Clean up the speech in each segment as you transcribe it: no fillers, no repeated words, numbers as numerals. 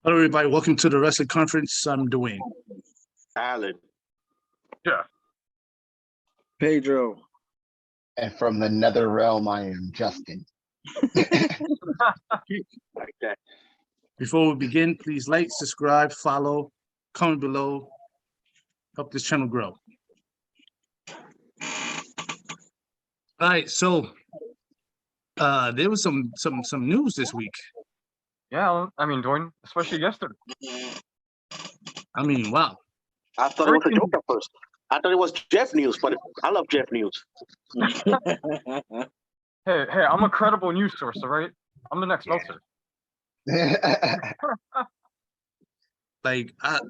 Hello, everybody. Welcome to the Wrestling Conference. I'm Dwayne. Alan. Yeah. Pedro. And from the nether realm, I am Justin. Like that. Before we begin, please like, subscribe, follow, comment below. Help this channel grow. All right, so there was some news this week. Yeah, I mean, Dwayne, especially yesterday. I mean, wow. I thought it was a joke at first. I thought it was Jeff News, but I love Jeff News. Hey, I'm a credible news source, all right? I'm the next Meltzer. Like I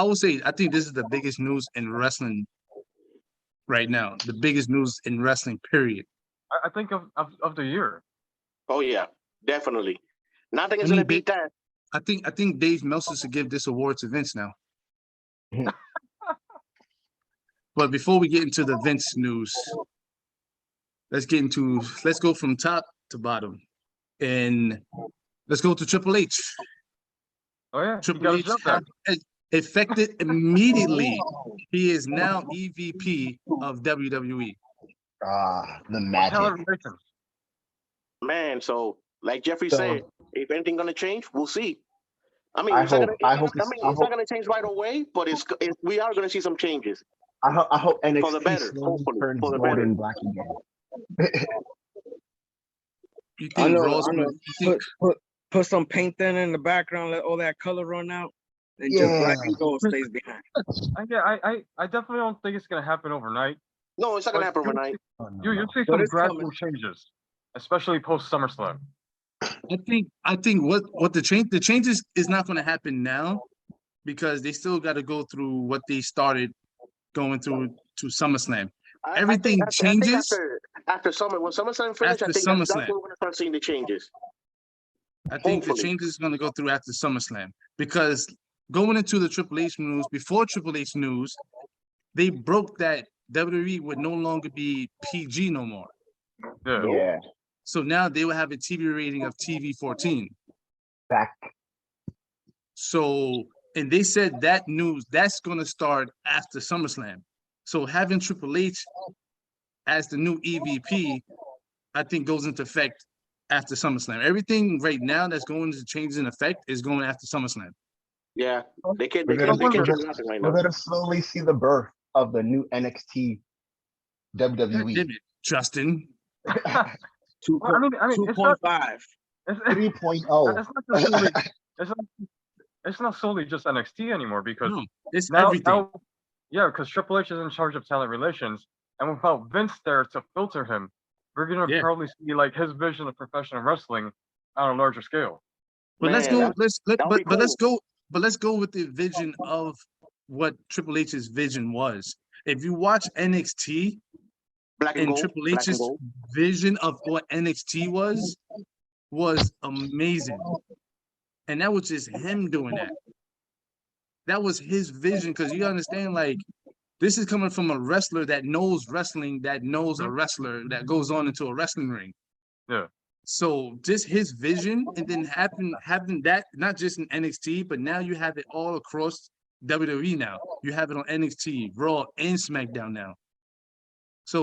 would say I think this is the biggest news in wrestling right now. The biggest news in wrestling, period. I think of the year. Oh yeah, definitely. Nothing is gonna beat that. I think Dave Meltzer should give this award to Vince now. But before we get into the Vince news, let's go from top to bottom, and let's go to Triple H. Oh yeah, Triple H effective immediately. He is now EVP of WWE. The magic. Man, so like Jeffrey said, if anything gonna change, we'll see. I mean, it's not gonna change right away, but we are gonna see some changes. I hope NXT for the better, hopefully, turns for the gold better. and black again. You think Put some paint thin in the background, let all that color run out, and just black and gold stays behind. I definitely don't think it's gonna happen overnight. No, it's not gonna happen overnight. You'll see some gradual changes, especially post SummerSlam. I think what the changes is not going to happen now, because they still got to go through what they started going through to SummerSlam. Everything changes after Summer. When SummerSlam finishes, I think that's when we're going to start seeing the changes. I think the changes is going to go through after SummerSlam, because going into the Triple H news, before Triple H news, they broke that WWE would no longer be PG no more. Yeah. So now they will have a TV rating of TV-14. Back. So, and they said that news, that's going to start after SummerSlam. So having Triple H as the new EVP, I think goes into effect after SummerSlam. Everything right now that's going to change in effect is going after SummerSlam. Yeah, they can't do nothing right now. We're going to slowly see the birth of the new NXT WWE. Justin. 2.5. 3.0. It's not solely just NXT anymore, because it's everything. Because Triple H is in charge of talent relations, and without Vince there to filter him, we're gonna probably see like his vision of professional wrestling on a larger scale. But let's go with the vision of what Triple H's vision was. If you watch NXT, Triple H's vision of what NXT was amazing. And that was just him doing that. That was his vision, because you understand, like, this is coming from a wrestler that knows wrestling, that knows a wrestler that goes on into a wrestling ring. Yeah. So just his vision, and then having that not just in NXT, but now you have it all across WWE now. You have it on NXT, Raw, and SmackDown now. So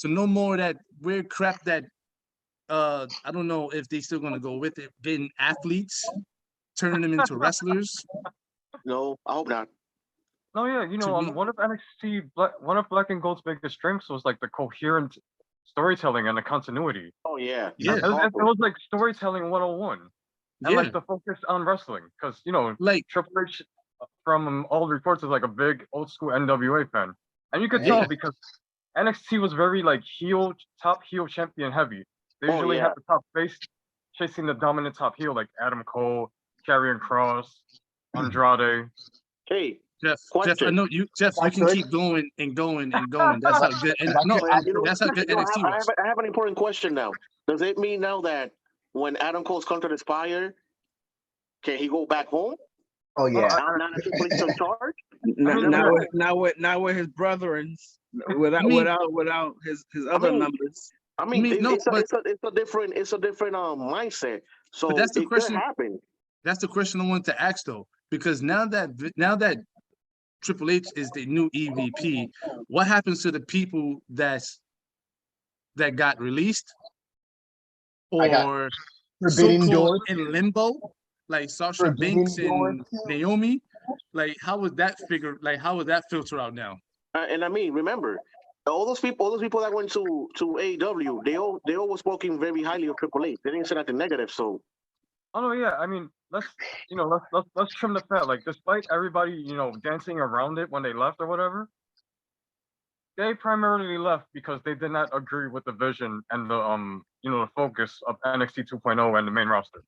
no more that weird crap that I don't know if they still gonna go with it, getting athletes, turning them into wrestlers. No, I hope not. No, yeah, one of Black and Gold's biggest strengths was like the coherent storytelling and the continuity. Oh yeah. Yeah. It was like storytelling 101. And like the focus on wrestling, because like Triple H, from all the reports, is like a big old school NWA fan. And you could tell, because NXT was very like top heel champion heavy. They usually have the top face chasing the dominant top heel, like Adam Cole, Karrion Kross, Andrade. Hey, Jeff, I know you. Jeff, you can keep going and going and going. That's how good. And that's how good NXT was. I have an important question now. Does it mean now that when Adam Cole's contract expires, can he go back home? Oh yeah. Not a Triple H in charge. Now with his brethren, without his other numbers. I mean, it's a different mindset. So that's the question. Could happen. That's the question I wanted to ask though, because now that Triple H is the new EVP, what happens to the people that got released or so-called in limbo, like Sasha Banks and Naomi? Like, how would that filter out now? And I mean, remember, all those people that went to AEW, they all were spoken very highly of Triple H. They didn't say nothing negative. So, oh no, yeah. I mean, let's trim the fat. Like, despite everybody dancing around it when they left or whatever, they primarily left because they did not agree with the vision and the the focus of NXT 2.0 and the main roster.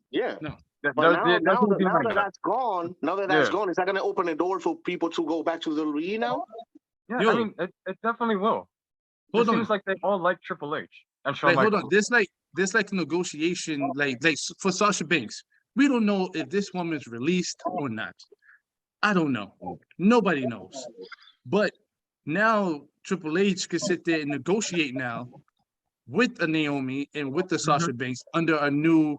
Yeah. No. But now that that's gone, is that going to open the door for people to go back to the WWE now? Yeah, I mean, it definitely will. It seems like they all like Triple H and Shawn Michaels. Hold on, there's like a negotiation, like for Sasha Banks. We don't know if this woman is released or not. I don't know. Nobody knows. But now Triple H can sit there and negotiate now with a Naomi and with the Sasha Banks under a new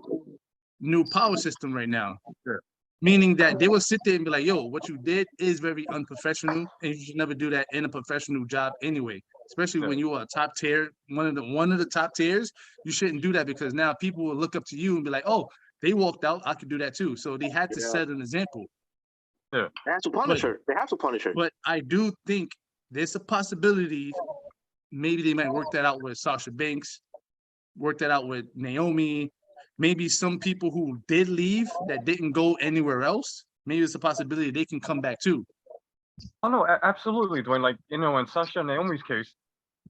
power system right now. Sure. Meaning that they will sit there and be like, yo, what you did is very unprofessional, and you should never do that in a professional job anyway. Especially when you are a top tier, one of the top tiers, you shouldn't do that because now people will look up to you and be like, oh, they walked out, I could do that too. So they had to set an example. Yeah. They have to punish her. They have to punish her. But I do think there's a possibility maybe they might work that out with Sasha Banks, work that out with Naomi, maybe some people who did leave that didn't go anywhere else. Maybe it's a possibility they can come back too. Oh no, absolutely, Dwayne. Like, in Sasha and Naomi's case,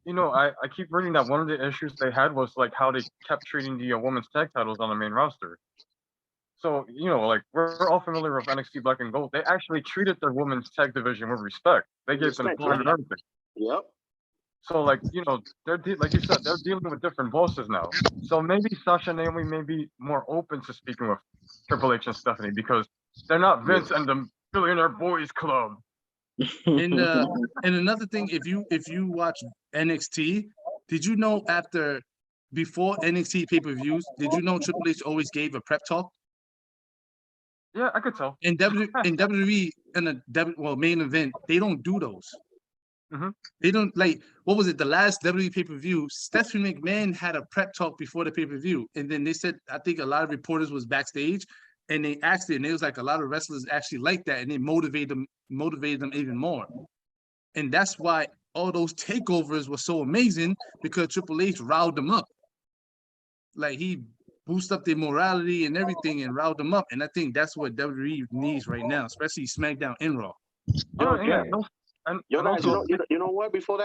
I keep reading that one of the issues they had was like how they kept treating the women's tag titles on the main roster. So, like, we're all familiar with NXT Black and Gold. They actually treated their women's tag division with respect. They gave them time and everything. Yep. So, like, they're like you said, they're dealing with different bosses now. So maybe Sasha and Naomi may be more open to speaking with Triple H and Stephanie because they're not Vince and the Billionaire Boys Club. And another thing, if you watch NXT, did you know before NXT pay-per-views, did you know Triple H always gave a prep talk? Yeah, I could tell. In WWE in the main event, they don't do those. They don't, like, what was it? The last WWE pay-per-view, Stephanie McMahon had a prep talk before the pay-per-view, and then they said, I think a lot of reporters was backstage, and they asked it, and it was like a lot of wrestlers actually like that, and it motivated them even more. And that's why all those takeovers were so amazing, because Triple H riled them up. Like, he boosted up their morality and everything and riled them up, and I think that's what WWE needs right now, especially SmackDown and Raw. And guys, you know what? Before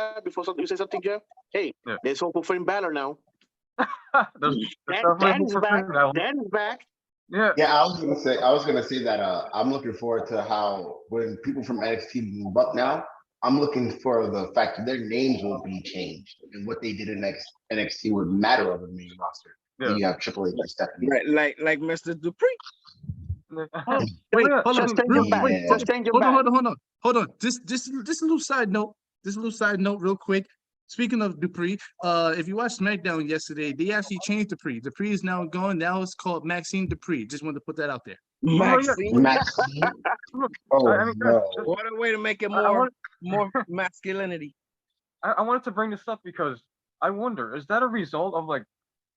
you say something, Jeff. Hey, there's hope for Finn Balor now. Dan's back. Yeah. I was gonna say that I'm looking forward to how when people from NXT move up now, I'm looking for the fact that their names will be changed and what they did in NXT would matter on the main roster. Yeah. You have Triple H and Stephanie. Right, like Mr. Dupree. Oh, wait, hold on. Just a little side note. Real quick. Speaking of Dupree, if you watched SmackDown yesterday, they actually changed Dupree. Dupree is now gone. Now it's called Maxine Dupree. Just wanted to put that out there. Maxine. Oh, no. What a way to make it more masculinity. I wanted to bring this up because I wonder, is that a result of like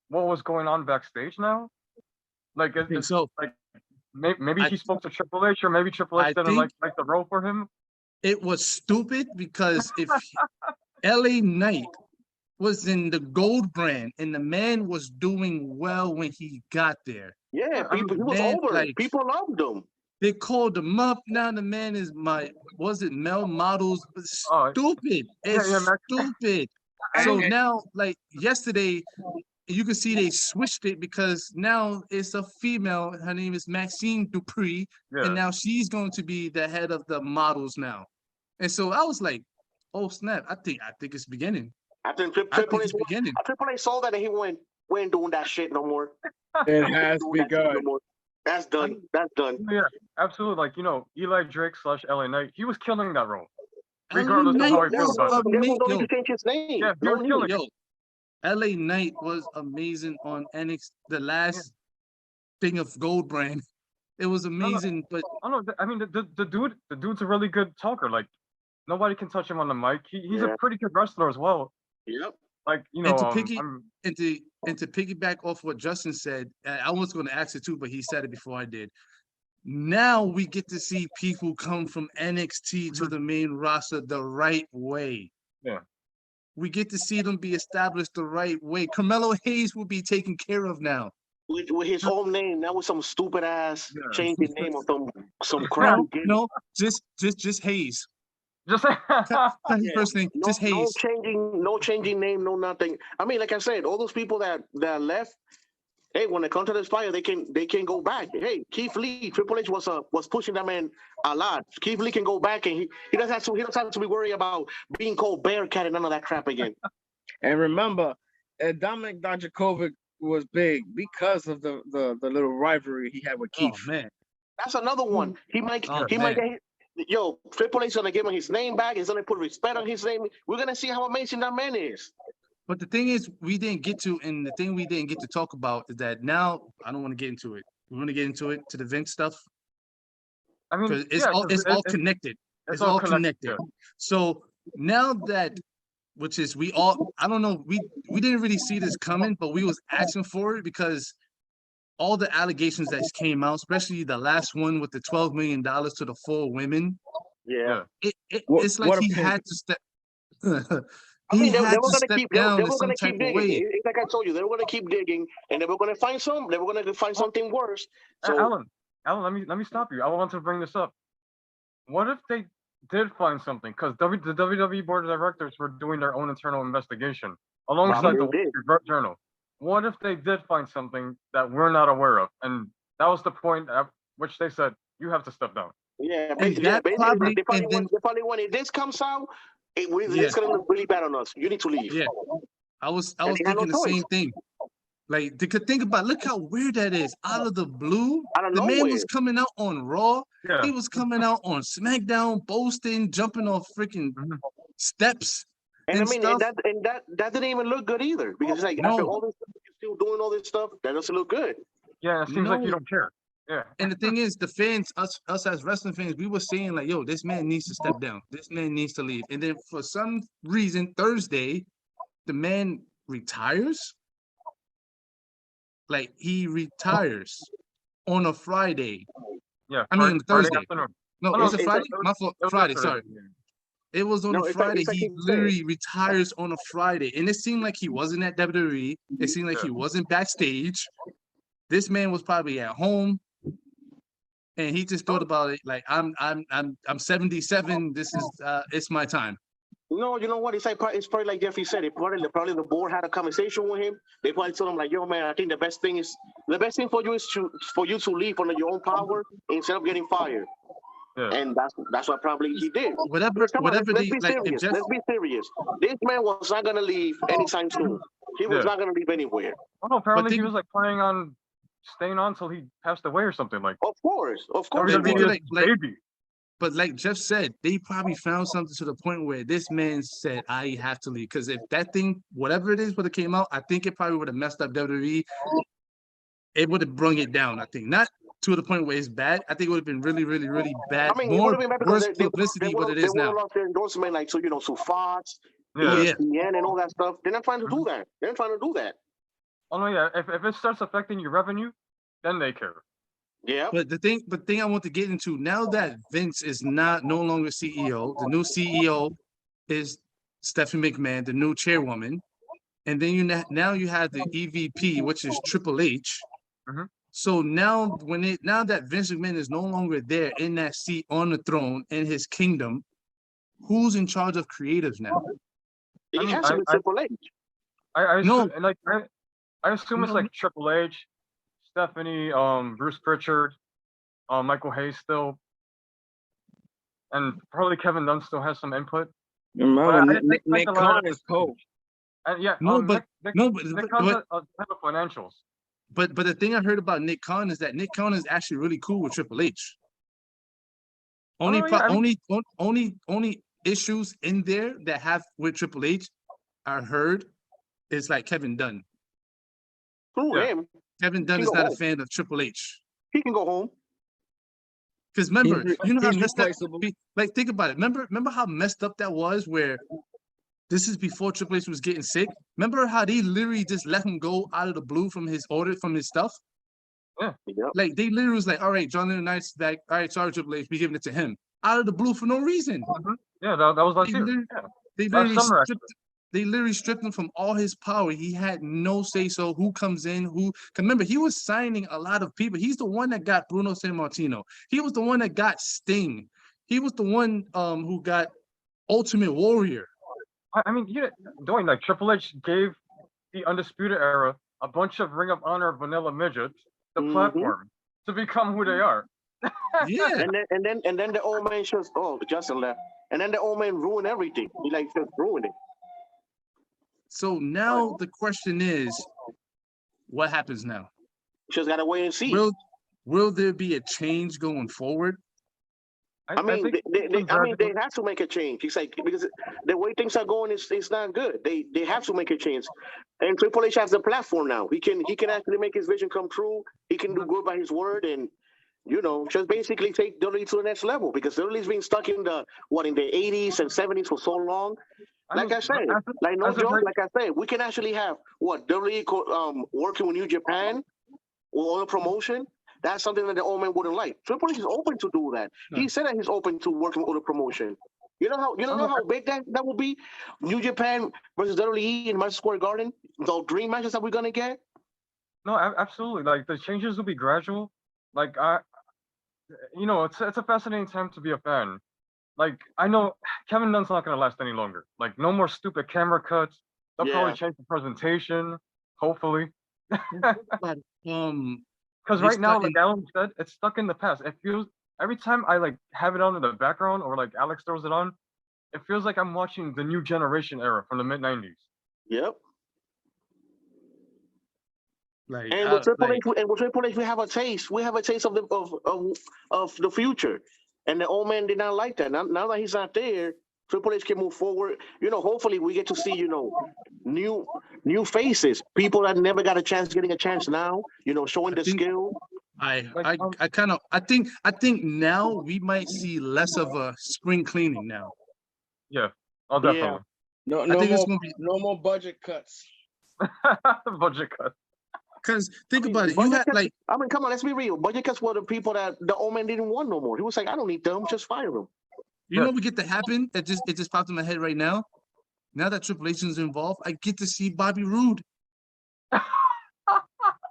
what was going on backstage now? Like, maybe he spoke to Triple H, or maybe Triple H didn't like the role for him. It was stupid because if LA Knight was in the gold brand and the man was doing well when he got there. Yeah, he was over. Like, people loved him. They called him up. Now the man is Mel Models? Stupid. It's stupid. So now, like yesterday, you can see they switched it because now it's a female. Her name is Maxine Dupree, and now she's going to be the head of the models now. And so I was like, "Oh snap! I think it's beginning." I think Triple H saw that and he went, "We ain't doing that shit no more." It has begun. That's done. That's done. Yeah, absolutely. Like, Eli Drake / LA Knight, he was killing that role, regardless of how he feels about it. Don't need to change his name. Yeah, he was killing it. LA Knight was amazing on NXT, the last thing of Gold Brand. It was amazing, but I don't know. I mean, the dude's a really good talker. Like, nobody can touch him on the mic. He's a pretty good wrestler as well. Yep. Like, you know, and to piggyback off what Justin said, I was going to ask it too, but he said it before I did. Now we get to see people come from NXT to the main roster the right way. Yeah. We get to see them be established the right way. Carmelo Hayes will be taken care of now. With his whole name, that was some stupid ass changing name of some crap. No, just Hayes. Just first name, just Hayes. No changing name, no nothing. I mean, like I said, all those people that left, hey, when they come to this fire, they can go back. Hey, Keith Lee, Triple H was pushing that man a lot. Keith Lee can go back, and he doesn't have to be worried about being called Bearcat and none of that crap again. And remember, Dominic Dijakovic was big because of the little rivalry he had with Keith. Oh man, that's another one. He might get. Yo, Triple H gonna give him his name back. He's gonna put respect on his name. We're gonna see how amazing that man is. But the thing is, we didn't get to talk about is that now I don't want to get into it. We want to get into it to the Vince stuff. I mean, it's all connected. It's all connected. So now that, which is I don't know, we didn't really see this coming, but we was asking for it because all the allegations that came out, especially the last one with the $12 million to the 4 women. Yeah. It's like he had to step. I mean, they were going to keep digging. Like I told you, they were going to keep digging, and they were going to find something worse. So, Alan, let me stop you. I want to bring this up. What if they did find something? Because the WWE board of directors were doing their own internal investigation alongside the Wall Street Journal. What if they did find something that we're not aware of? And that was the point at which they said, you have to step down. Yeah, basically, they probably when this comes out, it's going to look really bad on us. You need to leave. Yeah, I was thinking the same thing. Like, they could think about, look how weird that is. Out of the blue, the man was coming out on Raw. Yeah. He was coming out on SmackDown, boasting, jumping off freaking steps. And I mean, that didn't even look good either, because it's like after all this stuff, you're still doing all this stuff. That doesn't look good. Yeah, it seems like you don't care. Yeah. And the thing is, the fans, us as wrestling fans, we were saying like, yo, this man needs to step down. This man needs to leave. And then for some reason, Thursday, the man retires. Like, he retires on a Friday. Yeah. I mean, Thursday. Afternoon. No, was it Friday? My fault. Friday, sorry. It was on a Friday. He literally retires on a Friday. And it seemed like he wasn't at WWE. It seemed like he wasn't backstage. This man was probably at home. And he just thought about it like, I'm 77. This is it's my time. No, you know what? It's probably like Jeffrey said. Probably the board had a conversation with him. They probably told him like, "Yo, man, I think the best thing for you is for you to leave under your own power instead of getting fired." Yeah. And that's what probably he did. Let's be serious. This man was not gonna leave anytime soon. He was not gonna leave anywhere. Oh, no, apparently he was like planning on staying on until he passed away or something like. Of course. But like Jeff said, they probably found something to the point where this man said, I have to leave. Because if that thing, whatever it is, would have came out, I think it probably would have messed up WWE. It would have brung it down, I think. Not to the point where it's bad. I think it would have been really, really, really bad. I mean, worse publicity what it is now. They would have lost their endorsement, like, so Fox, ESPN, and all that stuff. They're not trying to do that. They're not trying to do that. Oh, no, yeah. If it starts affecting your revenue, then they care. Yeah. But the thing I want to get into, now that Vince is no longer CEO, the new CEO is Stephanie McMahon, the new chairwoman, and then now you have the EVP, which is Triple H. Mm-hmm. So now that Vince McMahon is no longer there in that seat on the throne in his kingdom, who's in charge of creatives now? It has to be Triple H. I assume it's like Triple H, Stephanie, Bruce Pritchard, Michael Hayes still, and probably Kevin Dunn still has some input. Nick Khan is coach. Yeah, Nick Khan's a type of financials. But the thing I heard about Nick Khan is that Nick Khan is actually really cool with Triple H. Only issues in there that have with Triple H I heard is like Kevin Dunn. Screw him. Kevin Dunn is not a fan of Triple H. He can go home. Because remember, you know how he's messed up. replaceable. Like, think about it. Remember how messed up that was. Where this is before Triple H was getting sick. Remember how they literally just let him go out of the blue from his order, from his stuff. Yeah. Like they literally was like, all right, John Laurinaitis back. All right, sorry, Triple H, we giving it to him out of the blue for no reason. Yeah, that was last year. They literally stripped him from all his power. He had no say so. Who comes in? Who? Remember, he was signing a lot of people. He's the one that got Bruno Sammartino. He was the one that got Sting. He was the one who got Ultimate Warrior. I mean, doing like Triple H gave the Undisputed Era a bunch of Ring of Honor vanilla midgets the platform to become who they are. Yeah. And then the old man just Justin left. And then the old man ruined everything. He like just ruined it. So now the question is, what happens now? Just gotta wait and see. Will there be a change going forward? I mean, they have to make a change. He's like, because the way things are going is not good. They have to make a change. And Triple H has the platform now. He can actually make his vision come true. He can do good by his word and just basically take WWE to the next level, because WWE's been stuck in the 80s and 70s for so long. Like I said, we can actually have WWE working with New Japan or other promotion. That's something that the old man wouldn't like. Triple H is open to do that. No. He said that he's open to working with other promotion. You know how big that will be? New Japan versus WWE in Madison Square Garden. The dream matches that we're gonna get. No, absolutely. Like the changes will be gradual. Like it's a fascinating time to be a fan. Like I know Kevin Dunn's not gonna last any longer. Like no more stupid camera cuts. They'll probably change the presentation. Hopefully. Because right now, like Alan said, it's stuck in the past. It feels every time I like have it on in the background or like Alex throws it on, it feels like I'm watching the new generation era from the mid '90s. Yep. And with Triple H, we have a taste. We have a taste of the future. And the old man did not like that. Now that he's not there, Triple H can move forward. Hopefully we get to see, new faces, people that never got a chance, getting a chance now, showing the skill. I think now we might see less of a spring cleaning now. Yeah, definitely. Yeah. No more budget cuts. Budget cuts. Because think about it, you had like, I mean, come on, let's be real. Budget cuts were the people that the old man didn't want no more. He was like, I don't need them, just fire them. You know what would get to happen? It just popped in my head right now. Now that Triple H is involved, I get to see Bobby Roode. The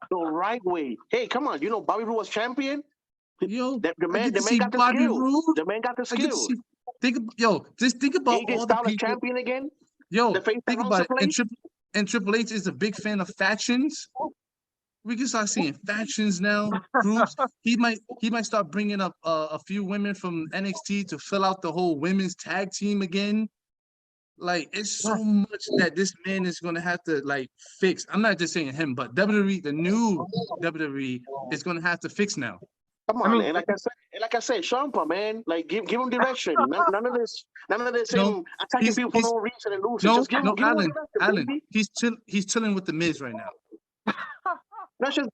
right way. Hey, come on. Bobby Roode was champion. The man got the skills. The man got the skills. Just think about all the people. Champion again. Think about it. And Triple H is a big fan of factions. We can start seeing factions now, groups. He might start bringing up a few women from NXT to fill out the whole women's tag team again. Like, it's so much that this man is gonna have to fix. I'm not just saying him, but WWE, the new WWE, is gonna have to fix now. Come on, and like I said, Ciampa, man, give him direction. None of this him attacking people for no reason and losing. Just give him direction, Alan, he's chilling with the Miz right now. That's just,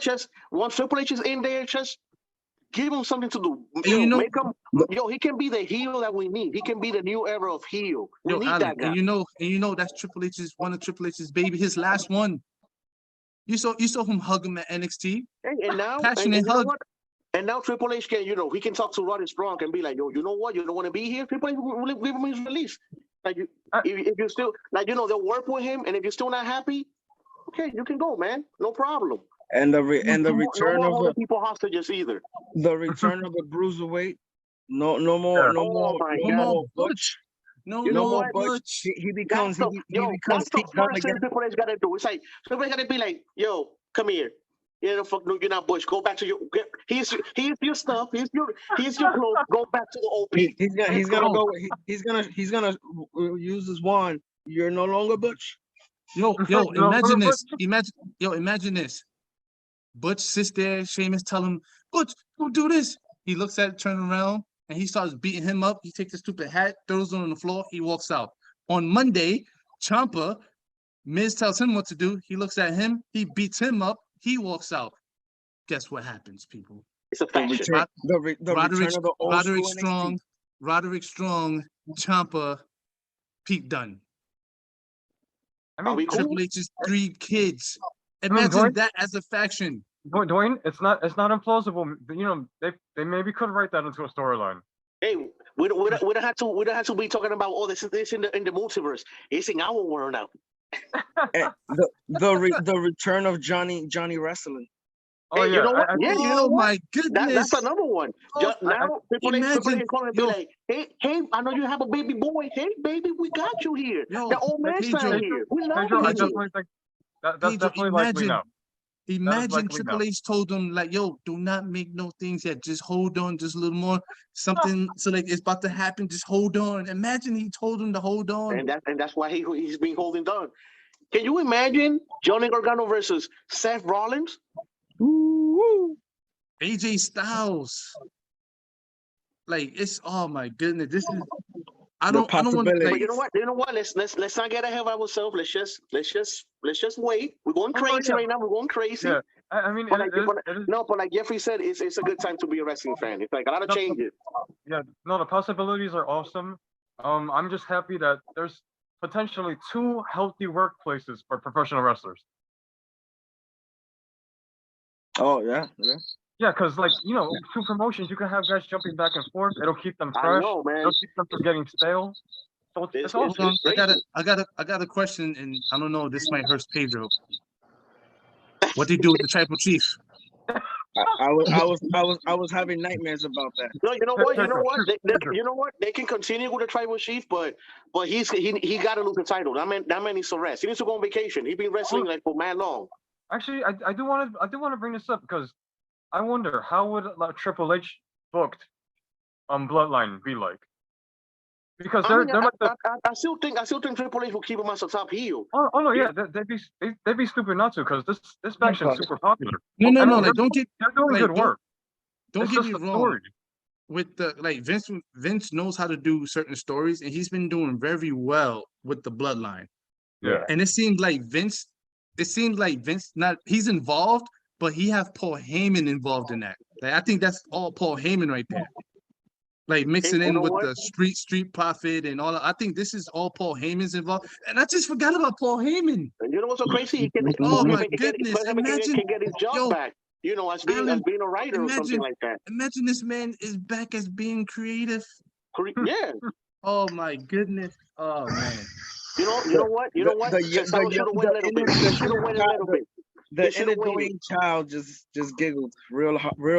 just once Triple H is in there, just give him something to do. He can be the heel that we need. He can be the new era of heel. We need that guy. And that's Triple H's, one of Triple H's baby, his last one. You saw him hug him at NXT. And now, passionate hug. And now Triple H can, he can talk to Roddy Strong and be like, yo, you know what? You don't want to be here? Triple H will give him his release. Like, if you're still, they'll work with him. And if you're still not happy, okay, you can go, man. No problem. And the return of the people hostages either. The return of the bruiserweight. No more Butch. No more Butch. He becomes that's the first thing Triple H got to do. It's like Triple H got to be like, yo, come here. You're not Butch. Go back to your. Here's your stuff. Here's your clothes. Go back to the OP. He's gonna use his wand. You're no longer Butch. Imagine this. Imagine this. Butch sits there. Sheamus tell him, Butch, don't do this. He looks at it, turn around, and he starts beating him up. He takes the stupid hat, throws it on the floor. He walks out. On Monday, Ciampa Miz tells him what to do. He looks at him. He beats him up. He walks out. Guess what happens, people? It's a faction. The return of the old Roderick school Strong, NXT. Roderick Strong, Ciampa, Pete Dunne. I mean, we cool? Triple H's 3 kids. I mean, Imagine that as a faction. Dwayne, it's not implausible. You know, they maybe could write that into a storyline. Hey, we don't have to be talking about this in the multiverse. It's in our world now. The return of Johnny Wrestling. Oh hey, yeah, you know what? I You know what? my goodness. That's another one. Oh, Now Triple H imagine, calling and be like, hey, I know you have a baby boy. Hey, baby, we got you here. Yo, The old man's Pedro, not here. We love Pedro, I you. definitely think that's Pedro, definitely likely now. Imagine likely Triple now. H told him, like, yo, do not make no things yet. Just hold on just a little more. Something, so like it's about to happen. Just hold on. Imagine he told him to hold on. And that's why he's been holding on. Can you imagine Johnny Gargano versus Seth Rollins? Woo-woo. AJ Styles. Like, it's, oh my goodness. This is, I don't want to, possibilities. like, But you know what? Let's not get ahead of ourselves. Let's just wait. We're going crazy right now. We're going crazy. Yeah, I mean, But it is, like Jeffrey said, it's a good time to be a wrestling fan. It's like a lot of changes. yeah, no, the possibilities are awesome. I'm just happy that there's potentially 2 healthy workplaces for professional wrestlers. Oh yeah. Yeah, because like, you know, 2 promotions, you can have guys jumping back and forth. It'll keep them I fresh. know, man. It'll keep them from getting stale. So it's awesome. hold on. It's I got a question, and I don't know, this might hurt Pedro. What they do with the tribal chief? I was having nightmares about that. No, you know what? They can continue with the tribal chief, but he got to lose the title. That man needs to rest. He needs to go on vacation. He's been wrestling like for mad long. Actually, I do want to bring this up because I wonder how would Triple H booked Bloodline be like? Because I still think Triple H will keep him as a top heel. Oh no, yeah, they'd be stupid not to, because this faction is super popular. No, like, like, don't get, they're doing like, good work. Don't It's get just me the wrong. story. With the, like, Vince knows how to do certain stories, and he's been doing very well with the bloodline. Yeah. And it seemed like Vince not, he's involved, but he have Paul Heyman involved in that. Like, I think that's all Paul Heyman right there. Like, mixing Hey, you in know with what? the street profit and all that. I think this is all Paul Heyman's involved. And I just forgot about Paul Heyman. And you know what's so crazy? He can, Oh my he can goodness. can get his job Yo, back. You know, as being a writer or something like that. Imagine this man is back as being creative. Yeah. Oh my goodness. Oh man. You know what? Cesaro should have went a little bit. He should have went a little bit. The inner child just giggled real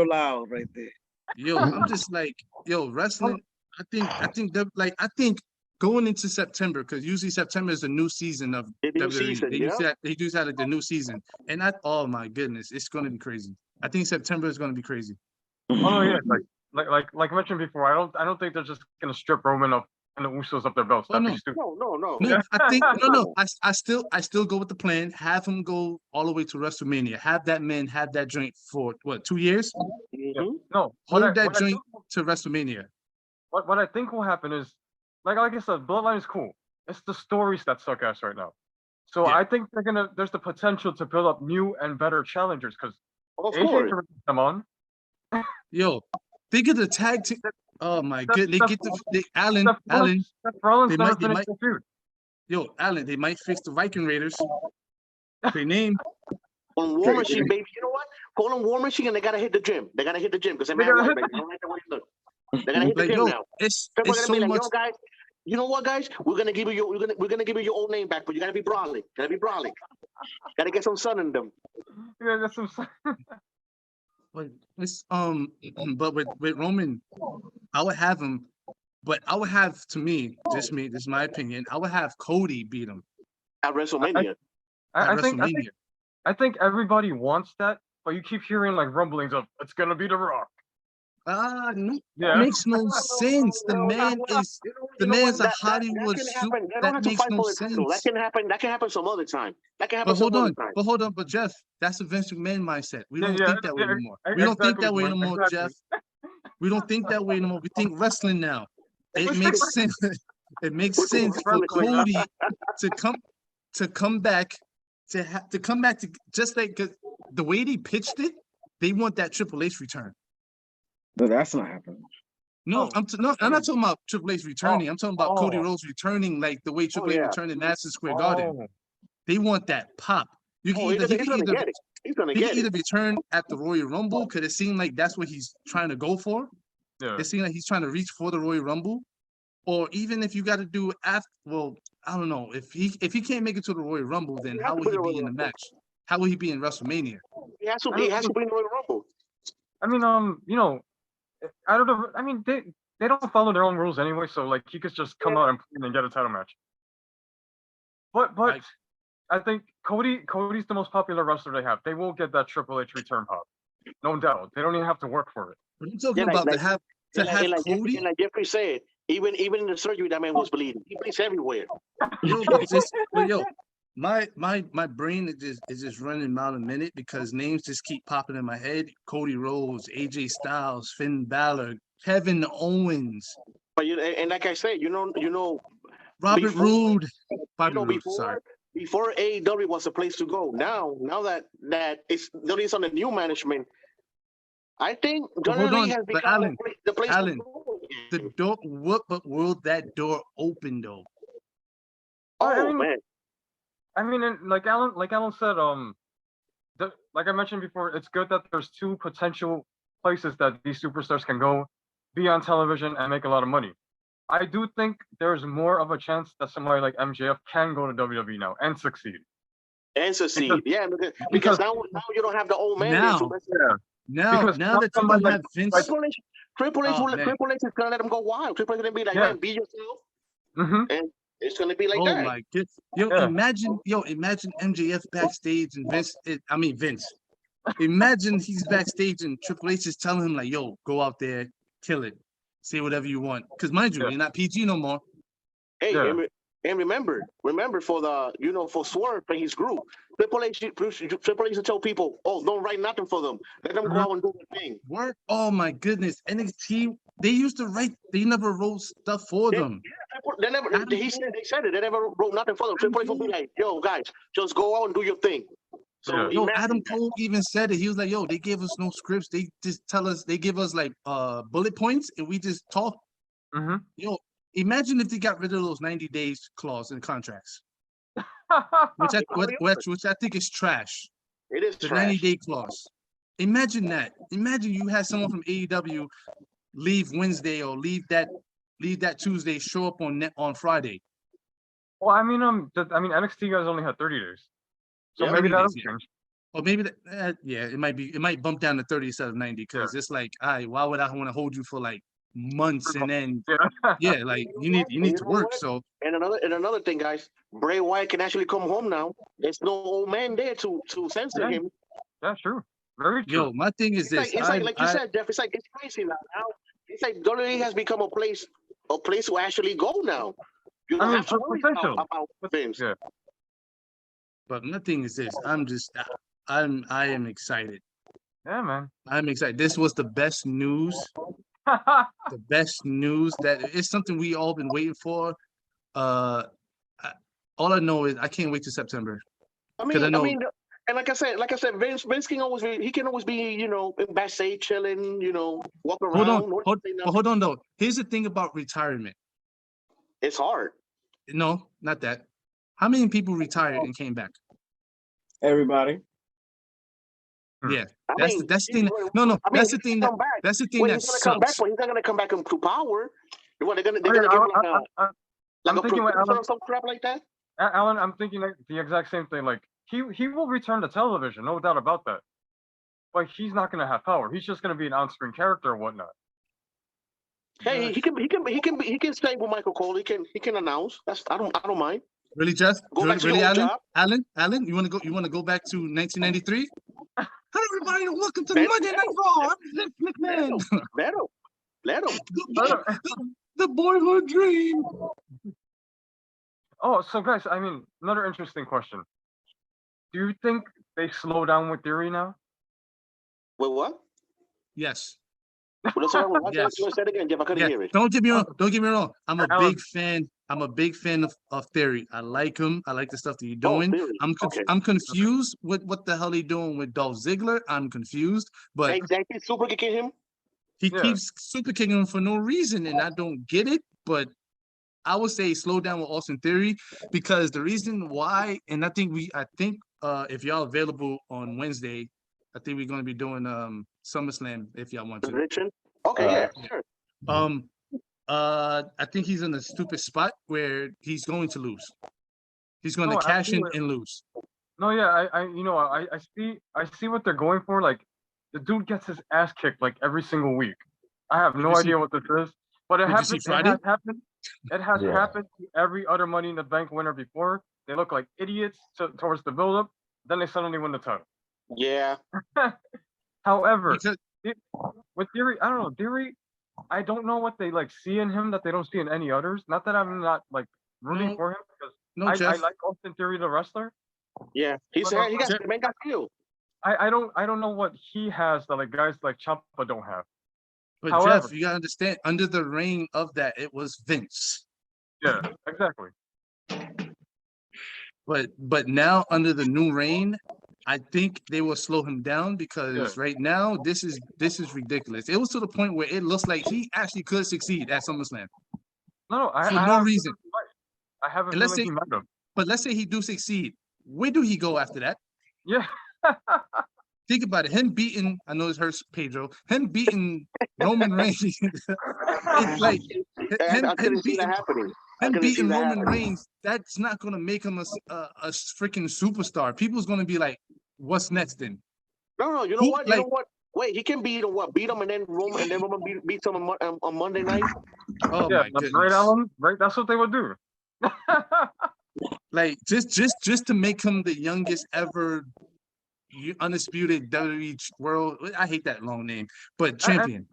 loud right there. Yo, I'm just like, yo, wrestling. I think that, like, I think going into September, because usually September is the new season of WWE. They do that like the new season, and oh my goodness, it's gonna be crazy. I think September is gonna be crazy. Oh yeah, like I mentioned before, I don't think they're just gonna strip Roman of and the Usos of their belts. That'd be stupid. No. No, I think no. I still go with the plan. Have him go all the way to WrestleMania. Have that man have that joint for what, 2 years? Mm-hmm. No, hold that joint to WrestleMania. What I think will happen is, like I said, Bloodline is cool. It's the stories that suck ass right now. So Yeah. I think there's the potential to build up new and better challengers, because Of course. come on. Yo, think of the tag team. Oh my goodness, they get Allen. Seth Rollins They never might- finished the feud. Yo, Allen, they might fix the Viking Raiders. Their name. On War Machine, baby. You know what? Call them War Machine, and they gotta hit the gym. They gotta hit the gym because they're mad white, baby. I don't like the way they look. They're gonna hit the Like, gym yo, now. it's They're gonna so be like, much. yo, guys. You know what, guys? We're gonna give you your old name back, but you gotta be brawling. Gotta get some sun in them. Yeah, that's some. But it's but with Roman, I would have him, but I would have, to me, this is my opinion. I would have Cody beat him At WrestleMania. at I WrestleMania. think everybody wants that, but you keep hearing like rumblings of it's gonna be The Rock. No, Yeah. makes no sense. The man is the man's a Hollywood That soup. can happen. They don't That have to makes fight no for the title. sense. That can happen some other time. That can happen some other time. But Jeff, that's a Vince McMahon mindset. We don't Yeah, think that way yeah, anymore. We don't think that way exactly, anymore, exactly. Jeff. We don't think that way anymore. We think wrestling now. It makes sense. It makes sense for Wrestling. Cody to come back to just like the way they pitched it, they want that Triple H return. But that's not happening. No, I'm not talking about Triple H returning. I'm talking about Cody Rhodes returning like the way Triple H returned in Madison Square Garden. They want that pop. You can he's gonna get it. He's gonna get it. Either return at the Royal Rumble because it seemed like that's what he's trying to go for. Yeah. It seemed like he's trying to reach for the Royal Rumble, or even if you got to do after. Well, I don't know if he can't make it to the Royal Rumble, then how will he be in the match? How will he be in WrestleMania? He has to be in the Royal Rumble. I mean, you know, I don't know. I mean, they don't follow their own rules anyway, so like he could just come out and get a title match. But I think Cody's the most popular wrestler they have. They will get that Triple H return pop, no doubt. They don't even have to work for it. But I'm talking about to have Cody. Like Jeffrey said, even in the surgery, that man was bleeding. He bleeds everywhere. My brain is just running mile a minute because names just keep popping in my head. Cody Rhodes, AJ Styles, Finn Balor, Kevin Owens. But and like I said, you know, Robert Roode. Before AEW was a place to go. Now that it's on the new management, I think WWE has become the place to go. The door. But will that door open though? Oh man. I mean, like Alan said, like I mentioned before, it's good that there's two potential places that these superstars can go, be on television, and make a lot of money. I do think there's more of a chance that somebody like MJF can go to WWE now and succeed. Because now you don't have the old man. Now that you have Vince, Triple H is gonna let him go wild. Triple H is gonna be like, man, be yourself, and it's gonna be like that. Oh my goodness! Imagine MJF backstage and Vince. Imagine he's backstage and Triple H is telling him like, "Yo, go out there, kill it, say whatever you want." Because mind you, you're not PG no more. Hey, and remember for for Swerve and his group, Triple H to tell people, "Oh, don't write nothing for them. Let them go out and do their thing." Work. Oh my goodness, NXT. They used to write. They never wrote stuff for them. They never. They said it. They never wrote nothing for them. Triple H would be like, "Yo, guys, just go out and do your thing." So Adam Cole even said it. He was like, "Yo, they gave us no scripts. They just tell us. They give us like bullet points, and we just talk." Yo, imagine if they got rid of those 90 days clause in contracts, which I think is trash. It is the trash. 90-day clause. Imagine that. Imagine you had someone from AEW leave Wednesday or leave that Tuesday, show up on Friday. Well, I mean, NXT guys only had 30 days, so maybe that'll change. Or maybe it might bump down to 30 instead of 90 because it's like, why would I want to hold you for like months and then like you need to work. So and another thing, guys, Bray Wyatt can actually come home now. There's no old man there to censor him. That's true. Very true. Yo, my thing is this. It's like you said, Jeff. It's like it's crazy now. It's like WWE has become a place to actually go now. You don't have to worry about things. Yeah. But my thing is this. I am excited. Yeah, man. I'm excited. This was the best news. The best news that it's something we all been waiting for. All I know is I can't wait till September. I mean, and like I said, Vince can always be, in backstage chilling, walk around. Hold on though. Here's the thing about retirement. It's hard. No, not that. How many people retired and came back? Everybody. Yeah, that's the thing. That's the thing. That's the thing that sucks. He's not gonna come back into power. They're gonna give him like a producer or some crap like that. Alan, I'm thinking like the exact same thing. Like he will return to television, no doubt about that. But he's not gonna have power. He's just gonna be an on-screen character or whatnot. Hey, he can stay with Michael Cole. He can announce. I don't mind. Really, Jeff? Really, Alan? Job. Alan, you want to go back to 1993? Hello, everybody, and welcome to the Monday Night Raw. I'm Mcmahon. Let him. The boyhood dream. Oh, so guys, another interesting question. Do you think they slow down with Theory now? With what? Yes. Yes. Say it again, Jeff. I couldn't hear it. Don't get me wrong. I'm a big fan I'm a big fan of Theory. I like him. I like the stuff that you're Oh, doing. Theory. Okay. I'm confused with what the hell he doing with Dolph Ziggler. I'm confused, but Exactly. Super kicking him. he Yeah. keeps super kicking him for no reason, and I don't get it. But I would say slow down with Austin Theory, because the reason why, and I think if y'all available on Wednesday, I think we're gonna be doing SummerSlam if y'all want to. Prediction. Okay, yeah, sure. I think he's in a stupid spot where he's going to lose. He's going to No, cash in absolutely. and lose. No, yeah, I see what they're going for. Like, the dude gets his ass kicked like every single week. I have Did no you see- idea what this is, but it Did you see happened. It Friday? has happened. It has Yeah. happened to every other Money in the Bank winner before. They look like idiots towards the build-up, then they suddenly win the title. Yeah. However, Because with Theory, I don't know. Theory, I don't know what they like see in him that they don't see in any others. Not that I'm not like rooting No, for him, because no, I Jeff. like Austin Theory, the wrestler. Yeah. He But, said he got Jeff- the man got skill. I don't know what he has that like guys like Ciampa don't have. But However- Jeff, you gotta understand, under the reign of that, it was Vince. Yeah, exactly. But now under the new reign, I think they will slow him down, because right now this is ridiculous. It was to the point where it looks like he actually could succeed at SummerSlam No, I for I no have a reason. feeling he might. I have a And let's feeling say- he might have. But let's say he do succeed. Where do he go after that? Yeah. Think about it. Him beating, I know it hurts Pedro, him beating Roman Reigns. It's like I couldn't see that happening. I him couldn't see beating that Roman happening. Reigns. That's not gonna make him a freaking superstar. People's gonna be like, "What's next then?" No, you know Who- what? You know what? Wait, he can beat him. What? Beat him and then Roman beats him on Monday night. Oh Yeah, my right, goodness! Alan? Right, that's what they would do. Like just to make him the youngest ever undisputed WWE world. I hate that long name, but champion.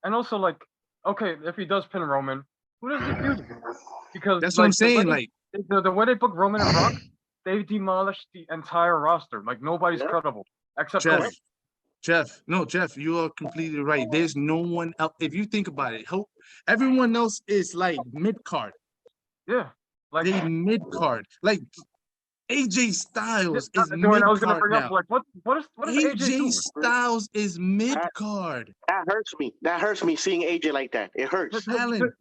And also, like, okay, if he does pin Roman, who does he feud with? Because That's what I'm saying. Like, the way they book Roman and Brock, they demolished the entire roster. Like, nobody's Yeah. credible except Jeff, Cody. Jeff, you are completely right. There's no one else. If you think about it, everyone else is like mid card. Yeah, like They mid card. Like AJ Styles is I mid was gonna card bring now. up like what is AJ AJ doing? Styles is mid card. That hurts me. That hurts me seeing AJ like that. It hurts. Alan,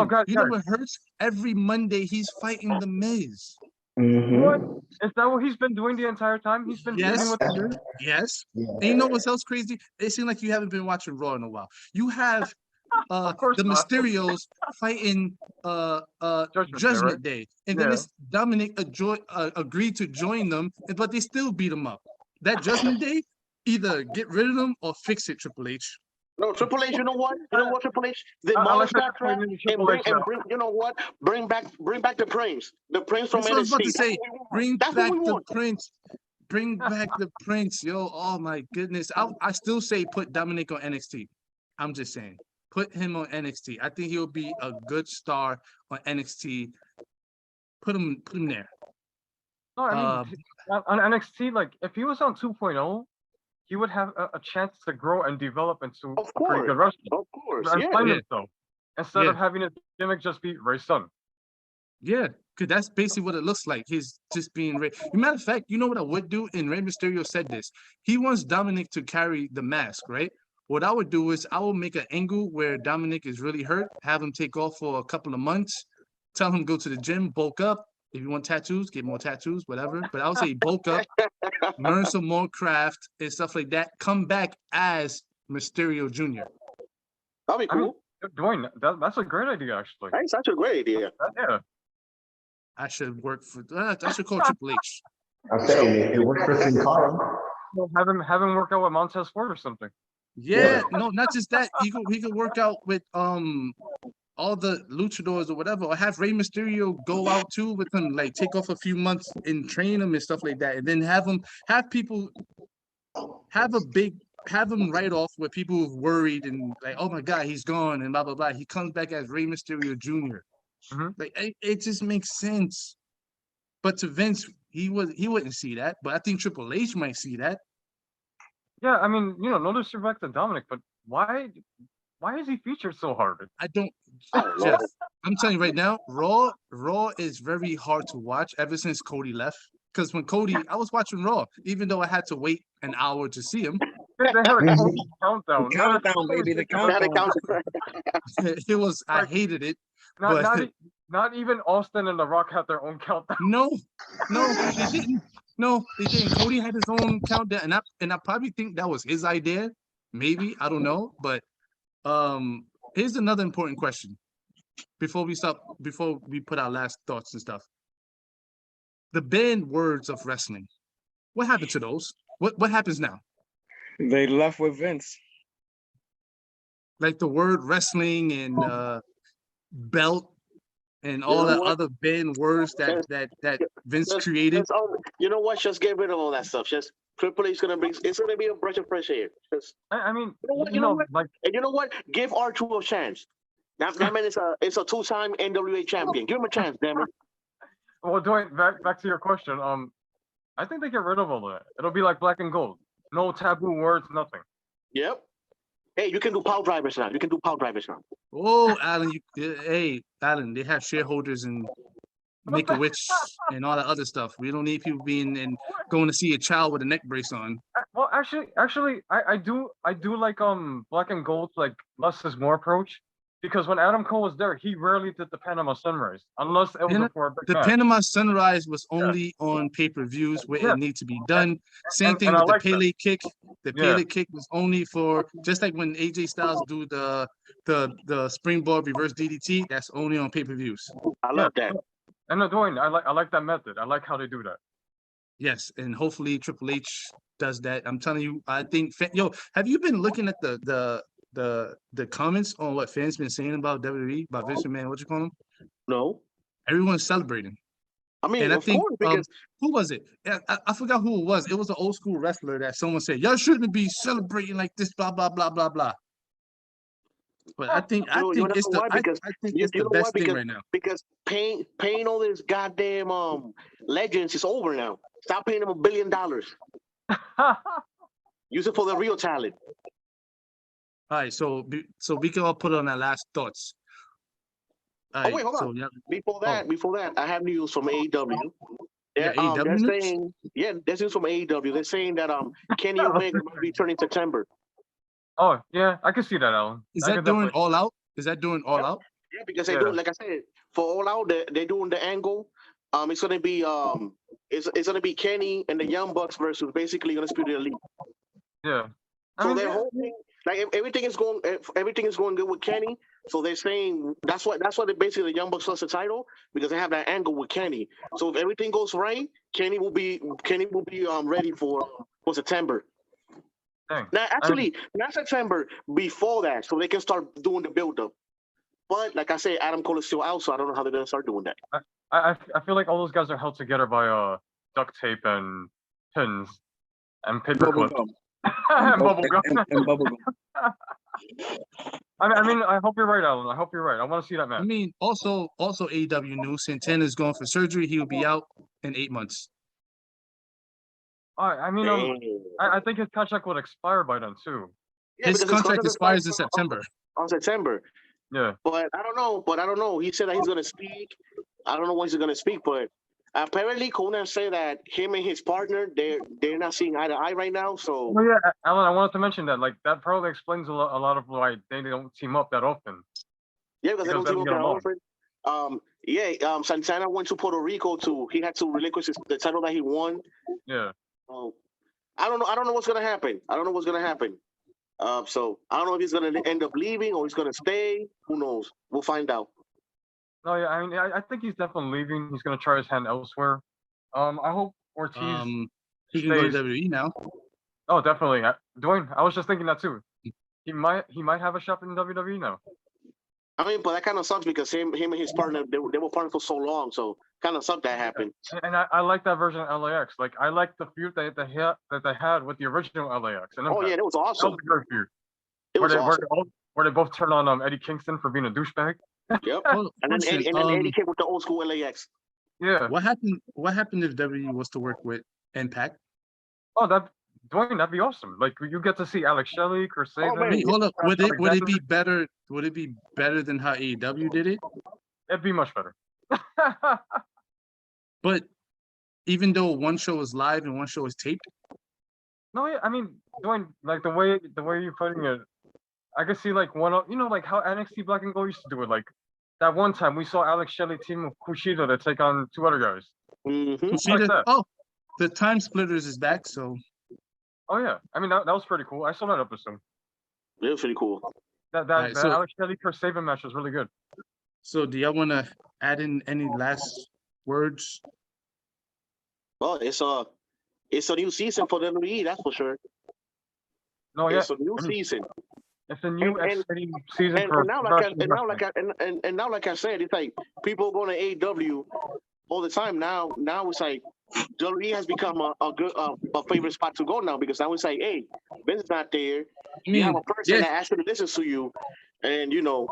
guys, you know what hurts? Every Monday he's fighting The Miz. What is that? What he's been doing the entire time? He's been feuding with the Miz? Yes. And you know what's else crazy? It seems like you haven't been watching Raw in a while. You have Of course the not. Mysterios fighting Judgment Day. And then Yeah. it's Dominic agreed to join them, but they still beat him up. That Judgment Day, either get rid of them or fix it, Triple H. No, Triple H. You know what? Triple H? I Demolish like that crap and Triple H now. bring. You know what? Bring back the Prince. The Prince from That's what I was about to NXT. say. Bring That's back what we the want. Prince. Bring back the Prince, yo. Oh my goodness. I still say put Dominic on NXT. I'm just saying. Put him on NXT. I think he'll be a good star on NXT. Put him there. No, I mean, on NXT, like, if he was on 2.0, he would have a chance to grow and develop into Of a pretty course. good wrestler. Of course. And Yeah. find himself. Instead of Yeah. having his gimmick just be Ray's son. Yeah, because that's basically what it looks like. He's just being Matter of fact, you know what I would do? And Rey Mysterio said this. He wants Dominic to carry the mask, right? What I would do is I will make an angle where Dominic is really hurt, have him take off for a couple of months, tell him go to the gym, bulk up. If you want tattoos, get more tattoos, whatever. But I would say bulk up, learn some more craft and stuff like that. Come back as Mysterio Jr. That'd be I mean, cool. Dwayne, that's a great idea, actually. That's such a great idea. Yeah. I should work for I should call Triple H. I'm saying it worked for Sin Cara. Have him work out with Montez Ford or something. Yeah, no, not just that. He could work out with all the luchadors or whatever, or have Rey Mysterio go out too with him, like take off a few months and train him and stuff like that, and then have him have him right off where people were worried and like, oh my God, he's gone and blah blah blah. He comes back as Rey Mysterio Jr. Like it just makes sense. But to Vince, he wouldn't see that, but I think Triple H might see that. Yeah, I mean, no disrespect to Dominic, but why is he featured so hard? I don't. I don't know. Jeff, I'm telling you right now, Raw is very hard to watch ever since Cody left. Because when Cody, I was watching Raw, even though I had to wait an hour to see him. They had a countdown. The countdown, baby, the countdown. It was, I hated it. Not even Austin and The Rock had their own countdown. No, they didn't. No, they didn't. Cody had his own countdown, and I probably think that was his idea. Maybe, I don't know. But here's another important question. Before we put our last thoughts and stuff. The banned words of wrestling. What happened to those? What happens now? They left with Vince. Like the word wrestling and belt and all the other banned words that Vince created. You know what? Just get rid of all that stuff. Just Triple H gonna bring. It's gonna be a breath of fresh air. I mean, you know what? Like, and you know what? Give R2 a chance. That man is a two-time NWA champion. Give him a chance, damn it. Well, Dwayne, back to your question. I think they get rid of all that. It'll be like black and gold. No taboo words, nothing. Yep. Hey, you can do power drivers now. Oh, Alan, Alan, they have shareholders and Make-A-Wish and all that other stuff. We don't need people being and going to see a child with a neck brace on. Well, actually, I do like black and gold's like less is more approach. Because when Adam Cole was there, he rarely did the Panama Sunrise, unless it was for a big match. Panama Sunrise was only on pay-per-views where it needs to be done. Same thing with the Pele kick. The Pele kick was only for, just like when AJ Styles do the springboard reverse DDT, that's only on pay-per-views. I love that. And Dwayne, I like that method. I like how they do that. Yes, and hopefully Triple H does that. I'm telling you, I think, have you been looking at the comments on what fans been saying about WWE, about Vince McMahon, what you call him? No. Everyone's celebrating. I mean, and I think, because who was it? I forgot who it was. It was an old school wrestler that someone said, y'all shouldn't be celebrating like this, blah, blah, blah, blah, blah. But I think it's the best thing right now. Because paying all these goddamn legends is over now. Stop paying them $1 billion. Use it for the real talent. All right, so we can all put on our last thoughts. Wait, hold on. Before that, I have news from AEW. They're saying, there's news from AEW. They're saying that Kenny Omega will return in September. Oh yeah, I can see that, Alan. Is that doing All Out? Is that doing All Out? Yeah, because they do, like I said, for All Out, they're doing the angle. It's gonna be it's gonna be Kenny and the Young Bucks versus basically gonna split the Elite. Yeah. So they're hoping, like, everything is going good with Kenny. So they're saying that's why they basically the Young Bucks lost the title, because they have that angle with Kenny. So if everything goes right, Kenny will be ready for September. Dang. Now, actually, not September, before that, so they can start doing the build-up. But like I said, Adam Cole is still out, so I don't know how they're gonna start doing that. I feel like all those guys are held together by duct tape and pins and paper clips. And bubble gum. I mean, I hope you're right, Alan. I hope you're right. I want to see that match. I mean, also AEW news. Santana's going for surgery. He will be out in 8 months. I mean, I think his contract would expire by then too. Yeah, his contract expires in September. On September. Yeah. But I don't know. He said that he's gonna speak. I don't know when he's gonna speak, but apparently Conan said that him and his partner, they're not seeing eye to eye right now. So well, yeah, Alan, I wanted to mention that. Like, that probably explains a lot of why they don't team up that often. Yeah, because they don't team up that often. Santana went to Puerto Rico he had to relinquish the title that he won. Yeah. I don't know what's gonna happen. So I don't know if he's gonna end up leaving or he's gonna stay. Who knows? We'll find out. No, yeah, I mean, I think he's definitely leaving. He's gonna try his hand elsewhere. I hope Ortiz. He can go to WWE now. Oh, definitely, Dwayne. I was just thinking that too. He might have a shop in WWE now. I mean, but that kind of sucks because him and his partner, they were partners for so long, so kind of sucked that happened. And I like that version of LAX. Like, I like the feud that they had with the original LAX. And yeah, that was awesome. That was a great feud. Where they both turned on Eddie Kingston for being a douchebag. Yep. And then Eddie came with the old school LAX. Yeah. What happened if WWE was to work with Impact? Oh, Dwayne, that'd be awesome. Like, you get to see Alex Shelley, Chris Sabin. Hold up. Would it be better? Would it be better than how AEW did it? It'd be much better. But even though one show is live and one show is taped. No, yeah, I mean, doing like the way you're putting it, I could see like like how NXT Black and Gold used to do it. Like that one time we saw Alex Shelley team with Kushida to take on 2 other guys. Kushida, like oh, the Time Splitters is back, so. Oh yeah, I mean that was pretty cool. I saw that episode. It was pretty cool. That Right, so, Alex Shelley Chris Sabin match was really good. So do y'all want to add in any last words? Well, it's a new season for WWE, that's for sure. No, yeah, It's a new season. It's a new exciting season And for now, like I said, it's like people going to AEW all the time. Now it's like WWE has become a favorite spot to go now, because now it's like, hey, Vince is not there. You have a person that actually listens to you, and you're not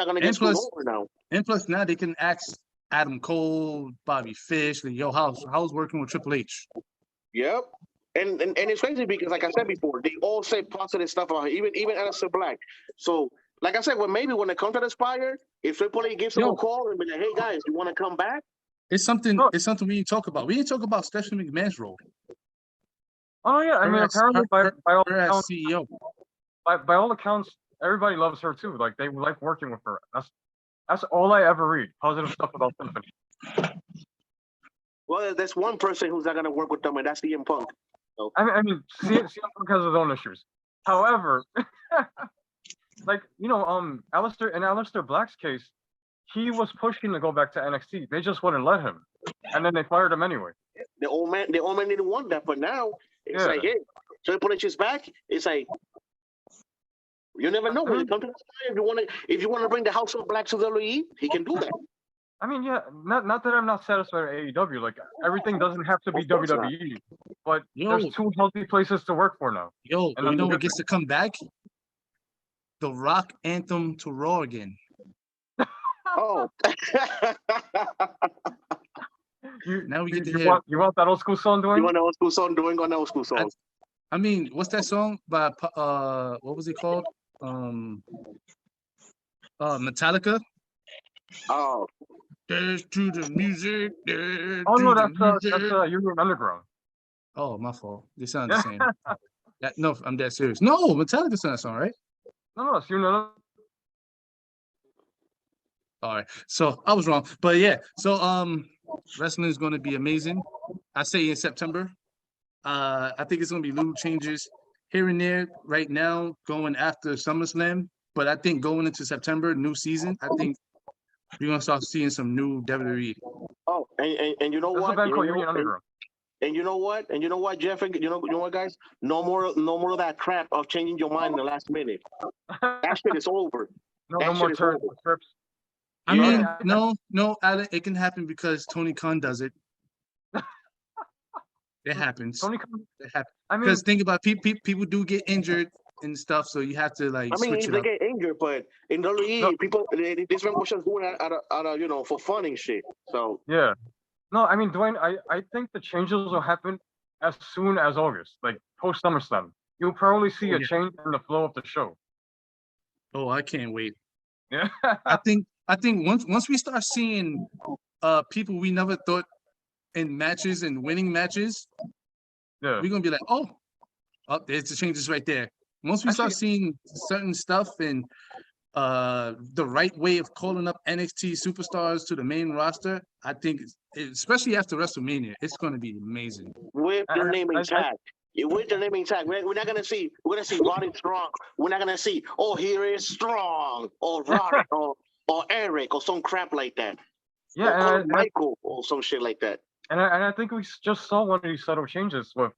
gonna get screwed over now. And plus, now they can ask Adam Cole, Bobby Fish, and how's working with Triple H. Yep. And it's crazy because, like I said before, they all say positive stuff about him, even Aleister Black. So, like I said, when it comes to this fire, if Triple H gives them a call and be like, "Hey guys, you want to come back?" It's something. It's something we didn't talk about. We didn't talk about Stephanie McMahon's role. Oh yeah, I mean, apparently by all accounts, CEO. By all accounts, everybody loves her too. Like they like working with her. That's all I ever read. Positive stuff about Stephanie. Well, there's one person who's not gonna work with them, and that's CM Punk. So. I mean, CM Punk has his own issues. However, like Aleister Black's case, he was pushing to go back to NXT. They just wouldn't let him, and then they fired him anyway. The old man didn't want that, but now it's like, hey, Triple H is back. It's like you never know when you come to this time. If you want to bring the House of Black to WWE, he can do that. I mean, yeah, not that I'm not satisfied with AEW. Like everything doesn't have to be WWE, but there's 2 healthy places to work for now. You know what gets to come back? The Rock anthem to Raw again. Oh. Now we get to hear. You want that old school song doing? You want the old school song doing on the old school song? I mean, what's that song by what was it called? Metallica. Oh. There's to the music. Oh no, that's Union Underground. Oh, my fault. They sound the same. No, I'm dead serious. No, Metallica's not that song, right? No, it's Union. All right, so I was wrong, but yeah. So wrestling is going to be amazing. I say in September. I think it's going to be little changes here and there. Right now, going after SummerSlam, but I think going into September, new season, I think we're gonna start seeing some new WWE. Oh, and you know what? And you know what, Jeff? And you know what, guys? No more of that crap of changing your mind in the last minute. That shit is over. No more turns. I mean, no, Alan, it can happen because Tony Khan does it. It happens. Tony Khan. It happens. I mean, because think about people do get injured and stuff, so you have to like. I mean, they get injured, but in WWE, people this was just doing it out of for fun and shit. So yeah, no, I mean, Dwayne, I think the changes will happen as soon as August, like post SummerSlam. You'll probably see a change in the flow of the show. Oh, I can't wait. Yeah, I think once we start seeing people we never thought in matches and winning matches, we're gonna be like, oh, there's the changes right there. Once we start seeing certain stuff and the right way of calling up NXT superstars to the main roster, I think, especially after WrestleMania, it's going to be amazing. With the naming tag. With the naming tag. We're not going to see, Roddy Strong. We're not going to see, here is Strong, or Roddy, or Eric, or some crap like that. Yeah, or Michael, or some shit like that. And I think we just saw one of these subtle changes with,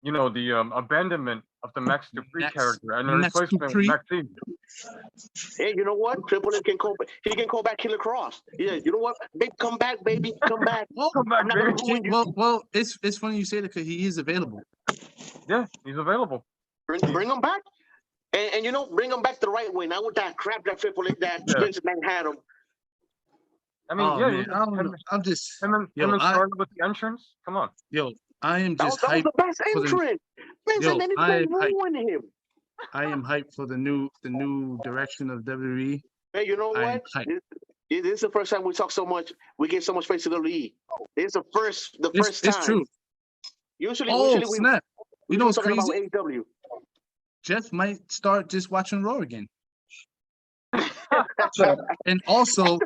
the abandonment of the Max Dupree character and the replacement with Maxine. Hey, you know what? Triple H can call. He can call back Killer Cross. Yeah, you know what? Babe, come back, baby, come back. Come back, baby. Well, it's funny you say that because he is available. Yeah, he's available. Bring him back, and bring him back the right way. Not with that crap that Triple H Vince McMahon had him. I mean, man, I don't know. I'm just him and started with the entrance. Come on, I am just hyped. That was the best entrance. I am hyped for the new direction of WWE. Hey, you know what? This is the first time we talk so much. We get so much face to WWE. It's the first time. It's true. Usually snap! You know what's talking crazy? about AEW. Jeff might start just watching Raw again. and also,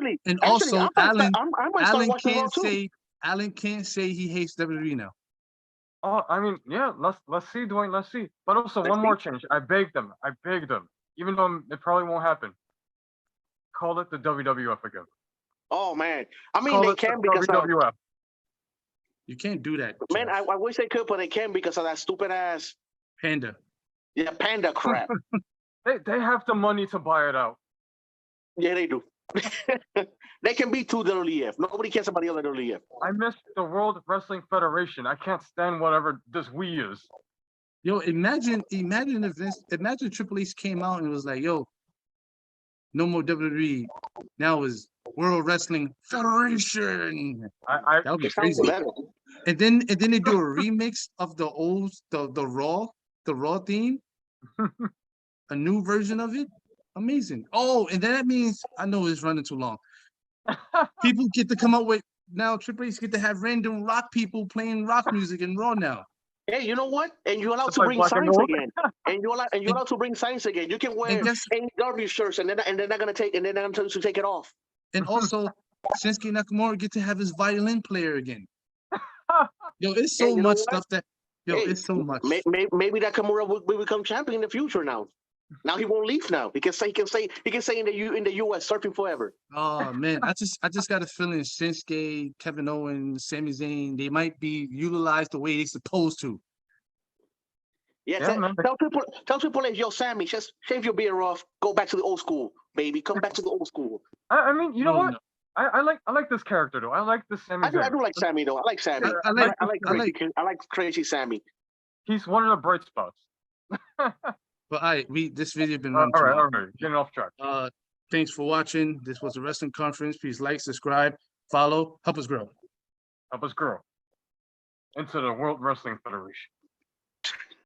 Alan can't say he hates WWE now. Oh, I mean, yeah. Let's see, Dwayne. Let's see. But also, one more change. I begged them. Even though it probably won't happen. Call it the WWF again. Oh man, I mean they can because WWF. You can't do that, man. I wish they could, but they can because of that stupid ass Panda. Yeah, Panda crap. they have the money to buy it out. Yeah, they do. They can beat two WWF. Nobody cares about the other WWF. I miss the World Wrestling Federation. I can't stand whatever this we is. Yo, imagine imagine Triple H came out and was like, yo, no more WWE. Now is World Wrestling Federation. That would be crazy. And then they do a remix of the old the Raw theme. A new version of it. Amazing. Oh, and then that means I know it's running too long. People get to come up with now. Triple H get to have random rock people playing rock music in Raw now. Hey, you know what? And you're allowed to bring signs again. And you're allowed to bring signs again. You can wear AEW shirts, and they're not gonna take it off. And also, Shinsuke Nakamura get to have his violin player again. Yo, it's so much stuff that. Yo, it's so much. Maybe Nakamura will become champion in the future now. Now he won't leave. Now he can say in the U.S. surfing forever. Oh man, I just got a feeling Shinsuke, Kevin Owens, Sami Zayn, they might be utilized the way they're supposed to. Yeah, tell Triple H, yo, Sammy, just shave your beard off, go back to the old school, baby. Come back to the old school. I mean, you know what? No. I like this character though. I like this Sammy. I do like Sammy though. I like Sammy. I like crazy Sammy. He's one of the bright spots. But this video been running all right, getting off track. Thanks for watching. This was a wrestling conference. Please like, subscribe, follow, help us grow. Help us grow into the World Wrestling Federation.